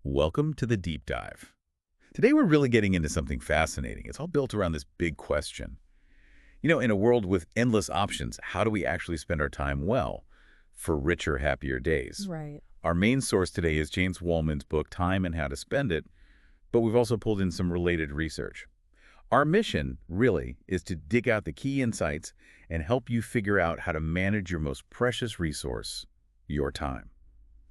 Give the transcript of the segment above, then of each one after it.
Welcome to the deep dive. Today we're really getting into something fascinating. It's all built around this big question. In a world with endless options, how do we actually spend our time well for richer, happier days? Right. Our main source today is James Wallman's book, Time and How to Spend It, but we've also pulled in some related research. Our mission, really, is to dig out the key insights and help you figure out how to manage your most precious resource, your time.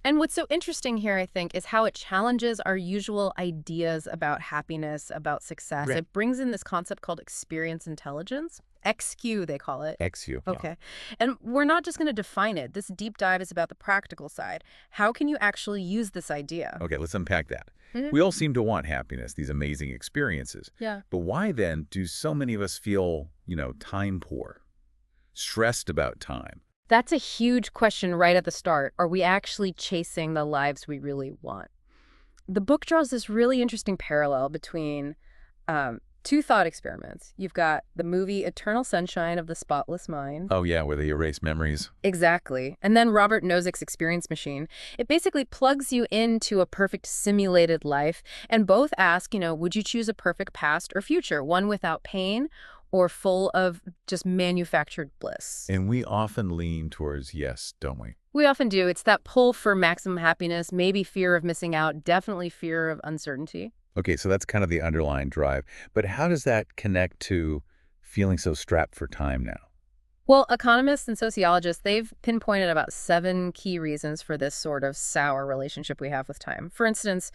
And what's so interesting here, I think, is how it challenges our usual ideas about happiness, about success. Right. It brings in this concept called experience intelligence. XQ, they call it. XU. Yeah. Okay. And we're not just going to define it. This deep dive is about the practical side. How can you actually use this idea? Okay, let's unpack that. Mhm. We all seem to want happiness, these amazing experiences. Yeah. But why then do so many of us feel, time poor, stressed about time? That's a huge question right at the start. Are we actually chasing the lives we really want? The book draws this really interesting parallel between two thought experiments. You've got the movie Eternal Sunshine of the Spotless Mind. Oh yeah, where they erase memories. Exactly. And then Robert Nozick's Experience Machine. It basically plugs you into a perfect simulated life. And both ask, would you choose a perfect past or future, one without pain or full of just manufactured bliss? And we often lean towards yes, don't we? We often do. It's that pull for maximum happiness, maybe fear of missing out, definitely fear of uncertainty. Okay, so that's kind of the underlying drive. But how does that connect to feeling so strapped for time now? Well, economists and sociologists, they've pinpointed about 7 key reasons for this sort of sour relationship we have with time. For instance,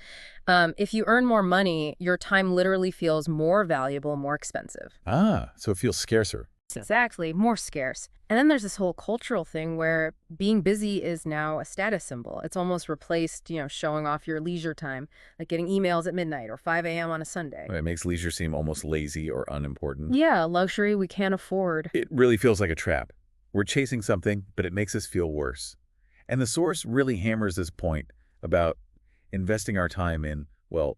if you earn more money, your time literally feels more valuable, more expensive. Ah, so it feels scarcer. Exactly, more scarce. And then there's this whole cultural thing where being busy is now a status symbol. It's almost replaced, showing off your leisure time, like getting emails at midnight or 5 a.m. on a Sunday. It makes leisure seem almost lazy or unimportant. Yeah, luxury we can't afford. It really feels like a trap. We're chasing something, but it makes us feel worse. And the source really hammers this point about investing our time in, well,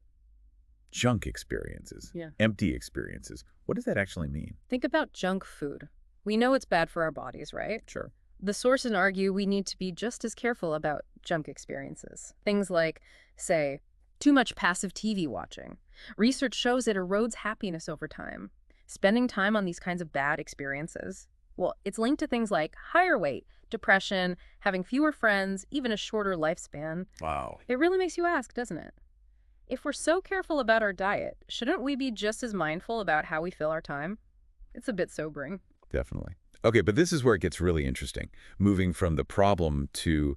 junk experiences, Yeah. empty experiences. What does that actually mean? Think about junk food. We know it's bad for our bodies, right? Sure. The sources argue we need to be just as careful about junk experiences. Things like, say, too much passive TV watching. Research shows it erodes happiness over time. Spending time on these kinds of bad experiences, well, it's linked to things like higher weight, depression, having fewer friends, even a shorter lifespan. Wow. It really makes you ask, doesn't it? If we're so careful about our diet, shouldn't we be just as mindful about how we fill our time? It's a bit sobering. Definitely. Okay, but this is where it gets really interesting, moving from the problem to,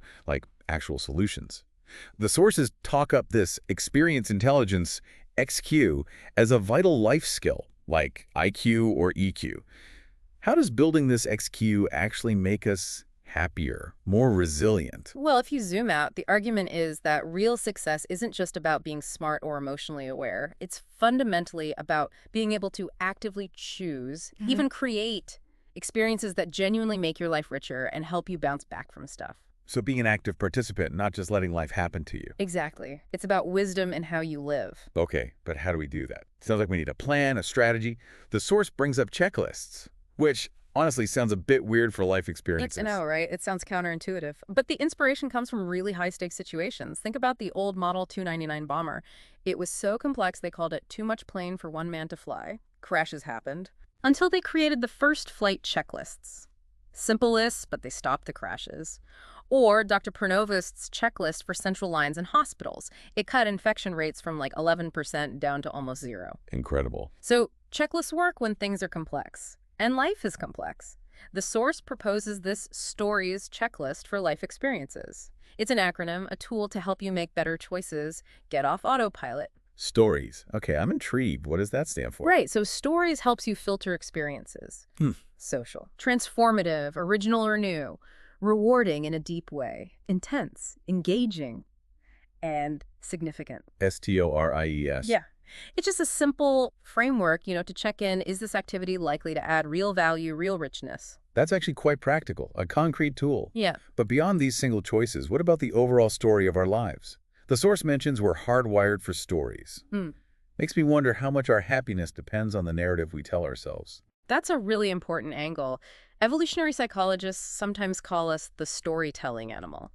actual solutions. The sources talk up this experience intelligence, XQ, as a vital life skill, like IQ or EQ. How does building this XQ actually make us happier, more resilient? Well, if you zoom out, the argument is that real success isn't just about being smart or emotionally aware. It's fundamentally about being able to actively choose, even create experiences that genuinely make your life richer and help you bounce back from stuff. So being an active participant, not just letting life happen to you. Exactly. It's about wisdom in how you live. Okay, but how do we do that? Sounds like we need a plan, a strategy. The source brings up checklists, which honestly sounds a bit weird for life experiences. I know, right? It sounds counterintuitive. But the inspiration comes from really high-stakes situations. Think about the old Model 299 bomber. It was so complex they called it too much plane for one man to fly. Crashes happened. Until they created the first flight checklists. Simple lists, but they stopped the crashes. Or Dr. Pernovost's checklist for central lines in hospitals. It cut infection rates from 11% down to almost 0. Incredible. So checklists work when things are complex. And life is complex. The source proposes this stories checklist for life experiences. It's an acronym, a tool to help you make better choices, get off autopilot. Stories. Okay, I'm intrigued. What does that stand for? Right, so stories helps you filter experiences. Social. Transformative, original or new. Rewarding in a deep way. Intense, engaging, and significant. STORIES. Yeah. It's just a simple framework, to check in, is this activity likely to add real value, real richness? That's actually quite practical, a concrete tool. Yeah. But beyond these single choices, what about the overall story of our lives? The source mentions we're hardwired for stories. Makes me wonder how much our happiness depends on the narrative we tell ourselves. That's a really important angle. Evolutionary psychologists sometimes call us the storytelling animal.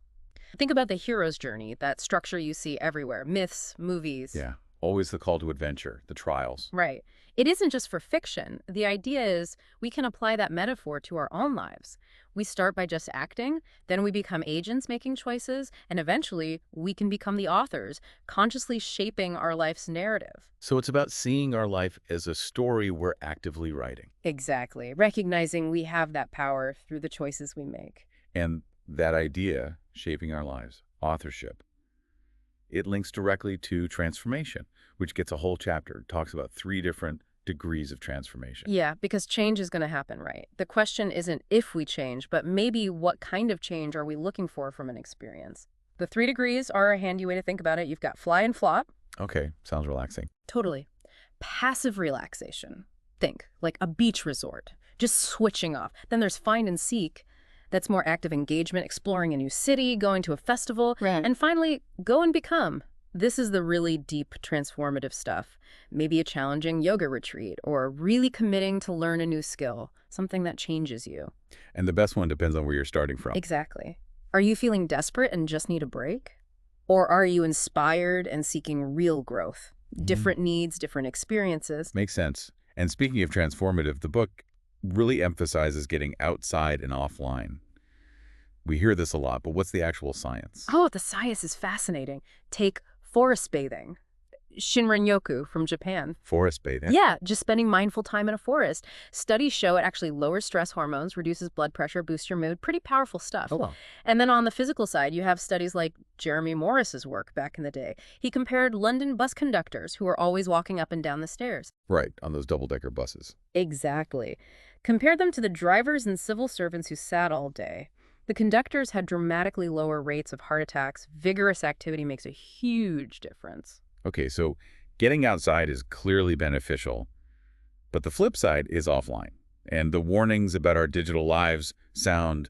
Think about the hero's journey, that structure you see everywhere, myths, movies. Yeah, always the call to adventure, the trials. Right. It isn't just for fiction. The idea is we can apply that metaphor to our own lives. We start by just acting, then we become agents making choices, and eventually we can become the authors, consciously shaping our life's narrative. So it's about seeing our life as a story we're actively writing. Exactly. Recognizing we have that power through the choices we make. And that idea, shaping our lives, authorship, it links directly to transformation, which gets a whole chapter. It talks about 3 different degrees of transformation. Yeah, because change is going to happen, right? The question isn't if we change, but maybe what kind of change are we looking for from an experience? The 3 degrees are a handy way to think about it. You've got fly and flop. Okay, sounds relaxing. Totally. Passive relaxation. Think, like a beach resort, just switching off. Then there's find and seek. That's more active engagement, exploring a new city, going to a festival. Right. And finally, go and become. This is the really deep, transformative stuff. Maybe a challenging yoga retreat or really committing to learn a new skill, something that changes you. And the best one depends on where you're starting from. Exactly. Are you feeling desperate and just need a break? Or are you inspired and seeking real growth? Different needs, different experiences. Makes sense. And speaking of transformative, the book really emphasizes getting outside and offline. We hear this a lot, but what's the actual science? Oh, the science is fascinating. Take forest bathing. Shinrin-yoku from Japan. Forest bathing? Yeah, just spending mindful time in a forest. Studies show it actually lowers stress hormones, reduces blood pressure, boosts your mood. Pretty powerful stuff. Oh, wow. And then on the physical side, you have studies like Jeremy Morris's work back in the day. He compared London bus conductors who are always walking up and down the stairs. Right, on those double-decker buses. Exactly. Compared them to the drivers and civil servants who sat all day. The conductors had dramatically lower rates of heart attacks. Vigorous activity makes a huge difference. Okay, so getting outside is clearly beneficial, but the flip side is offline. And the warnings about our digital lives sound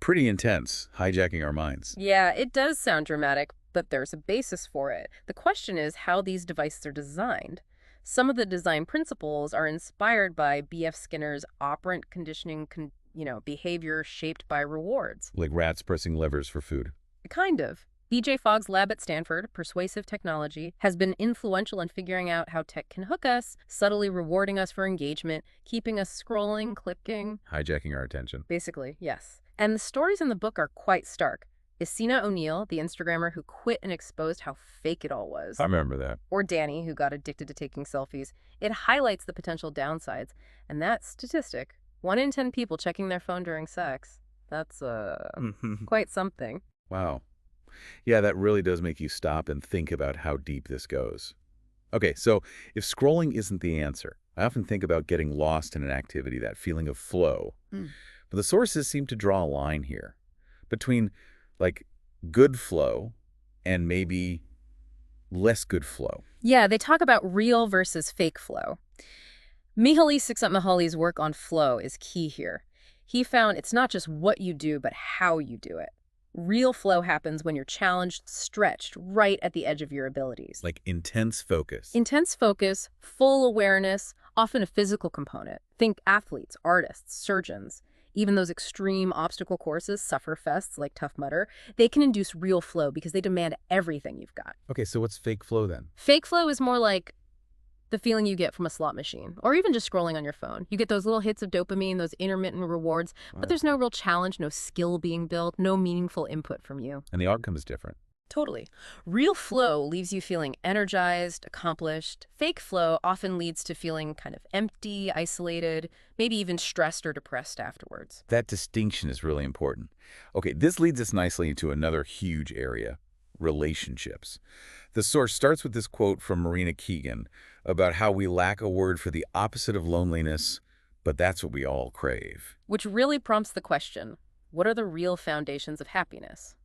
pretty intense, hijacking our minds. Yeah, it does sound dramatic, but there's a basis for it. The question is how these devices are designed. Some of the design principles are inspired by B.F. Skinner's operant conditioning behavior shaped by rewards. Like rats pressing levers for food. Kind of. B.J. Fogg's lab at Stanford, Persuasive Technology, has been influential in figuring out how tech can hook us, subtly rewarding us for engagement, keeping us scrolling, clicking. Hijacking our attention. Basically, yes. And the stories in the book are quite stark. Isina O'Neill, the Instagrammer who quit and exposed how fake it all was. I remember that. Or Danny, who got addicted to taking selfies. It highlights the potential downsides. And that statistic, 1 in 10 people checking their phone during sex, that's quite something. Wow. Yeah, that really does make you stop and think about how deep this goes. Okay, so if scrolling isn't the answer, I often think about getting lost in an activity, that feeling of flow. But the sources seem to draw a line here between, like, good flow and maybe less good flow. Yeah, they talk about real versus fake flow. Mihaly Csikszentmihalyi's work on flow is key here. He found it's not just what you do, but how you do it. Real flow happens when you're challenged, stretched, right at the edge of your abilities. Like intense focus. Intense focus, full awareness, often a physical component. Think athletes, artists, surgeons. Even those extreme obstacle courses, sufferfests like Tough Mudder, they can induce real flow because they demand everything you've got. Okay, so what's fake flow then? Fake flow is more like the feeling you get from a slot machine, or even just scrolling on your phone. You get those little hits of dopamine, those intermittent rewards, but there's no real challenge, no skill being built, no meaningful input from you. And the outcome is different. Totally. Real flow leaves you feeling energized, accomplished. Fake flow often leads to feeling kind of empty, isolated, maybe even stressed or depressed afterwards. That distinction is really important. Okay, this leads us nicely into another huge area, relationships. The source starts with this quote from Marina Keegan about how we lack a word for the opposite of loneliness, but that's what we all crave. Which really prompts the question, what are the real foundations of happiness?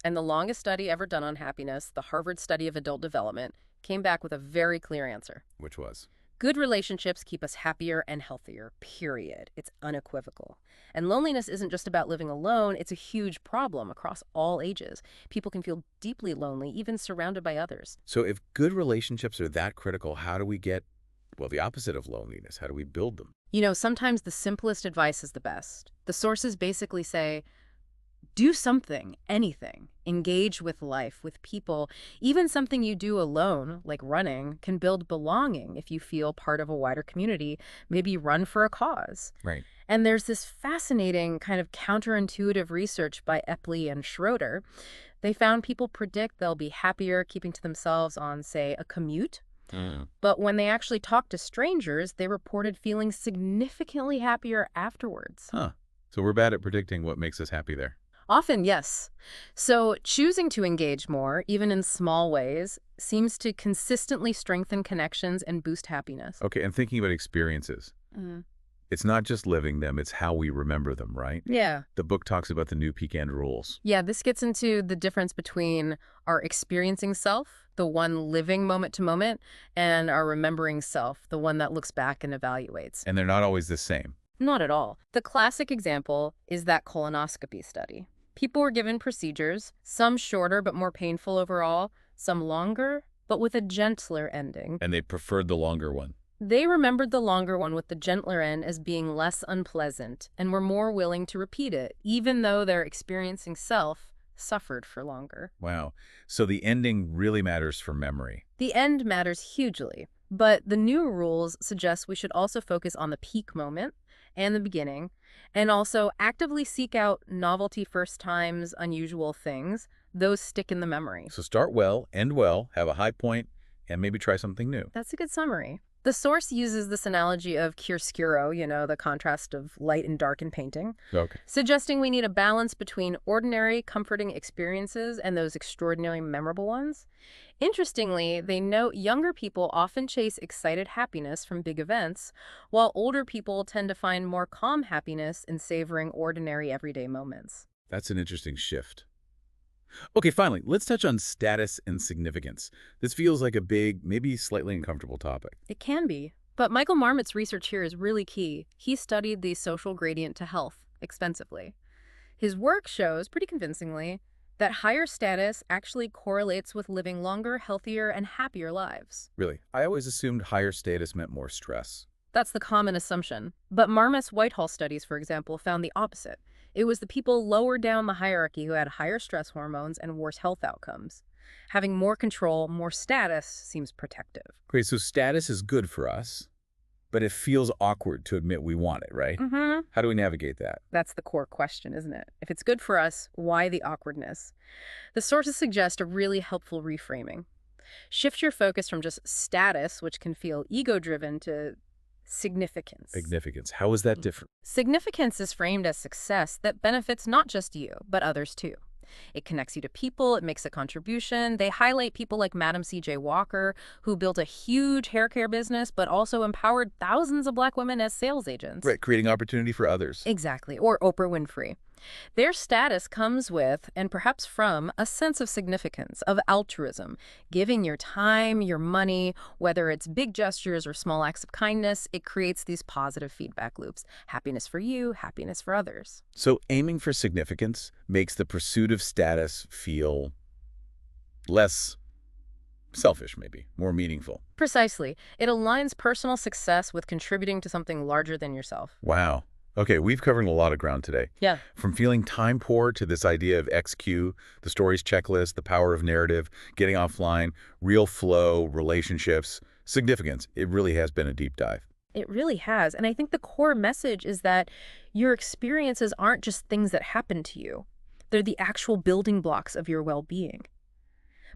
And the longest study ever done on happiness, the Harvard Study of Adult Development, came back with a very clear answer. Which was? Good relationships keep us happier and healthier, period. It's unequivocal. And loneliness isn't just about living alone, it's a huge problem across all ages. People can feel deeply lonely, even surrounded by others. So if good relationships are that critical, how do we get, well, the opposite of loneliness? How do we build them? You know, sometimes the simplest advice is the best. The sources basically say, Do something, anything. Engage with life, with people. Even something you do alone, like running, can build belonging if you feel part of a wider community. Maybe run for a cause. Right. And there's this fascinating kind of counterintuitive research by Epley and Schroeder. They found people predict they'll be happier keeping to themselves on, say, a commute. Mm. But when they actually talked to strangers, they reported feeling significantly happier afterwards. Huh. So we're bad at predicting what makes us happy there. Often, yes. So choosing to engage more, even in small ways, seems to consistently strengthen connections and boost happiness. Okay, and thinking about experiences. It's not just living them, it's how we remember them, right? Yeah. The book talks about the new peak-end rules. Yeah, this gets into the difference between our experiencing self, the one living moment to moment, and our remembering self, the one that looks back and evaluates. And they're not always the same. Not at all. The classic example is that colonoscopy study. People were given procedures, some shorter but more painful overall, some longer, but with a gentler ending. And they preferred the longer one. They remembered the longer one with the gentler end as being less unpleasant and were more willing to repeat it, even though their experiencing self suffered for longer. Wow. So the ending really matters for memory. The end matters hugely, but the new rules suggest we should also focus on the peak moment and the beginning, and also actively seek out novelty first times, unusual things. Those stick in the memory. So start well, end well, have a high point, and maybe try something new. That's a good summary. The source uses this analogy of chiaroscuro, the contrast of light and dark in painting, Okay. suggesting we need a balance between ordinary, comforting experiences and those extraordinary, memorable ones. Interestingly, they note younger people often chase excited happiness from big events, while older people tend to find more calm happiness in savoring ordinary, everyday moments. That's an interesting shift. Okay, finally, let's touch on status and significance. This feels like a big, maybe slightly uncomfortable topic. It can be. But Michael Marmot's research here is really key. He studied the social gradient to health extensively. His work shows, pretty convincingly, that higher status actually correlates with living longer, healthier, and happier lives. Really, I always assumed higher status meant more stress. That's the common assumption. But Marmot's Whitehall studies, for example, found the opposite. It was the people lower down the hierarchy who had higher stress hormones and worse health outcomes. Having more control, more status seems protective. Great, so status is good for us, but it feels awkward to admit we want it, right? Mm-hmm. How do we navigate that? That's the core question, isn't it? If it's good for us, why the awkwardness? The sources suggest a really helpful reframing. Shift your focus from just status, which can feel ego-driven, to significance. Significance. How is that different? Significance is framed as success that benefits not just you, but others too. It connects you to people, it makes a contribution. They highlight people like Madam C.J. Walker, who built a huge hair care business, but also empowered thousands of Black women as sales agents. Right, creating opportunity for others. Exactly, or Oprah Winfrey. Their status comes with, and perhaps from, a sense of significance, of altruism. Giving your time, your money, whether it's big gestures or small acts of kindness, it creates these positive feedback loops. Happiness for you, happiness for others. So aiming for significance makes the pursuit of status feel less selfish, maybe, more meaningful. Precisely. It aligns personal success with contributing to something larger than yourself. Wow. Okay, we've covered a lot of ground today. Yeah. From feeling time poor to this idea of XQ, the stories checklist, the power of narrative, getting offline, real flow, relationships, significance. It really has been a deep dive. It really has. And I think the core message is that your experiences aren't just things that happen to you. They're the actual building blocks of your well-being.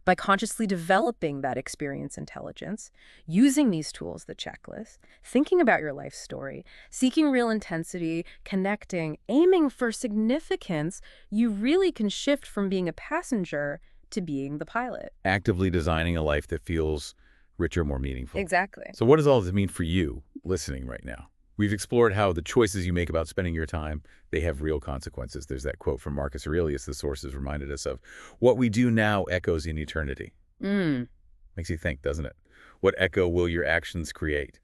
By consciously developing that experience intelligence, using these tools, the checklist, thinking about your life story, seeking real intensity, connecting, aiming for significance, you really can shift from being a passenger to being the pilot. Actively designing a life that feels richer, more meaningful. Exactly. So what does all this mean for you listening right now? We've explored how the choices you make about spending your time, they have real consequences. There's that quote from Marcus Aurelius the sources reminded us of. What we do now echoes in eternity. Makes you think, doesn't it? What echo will your actions create?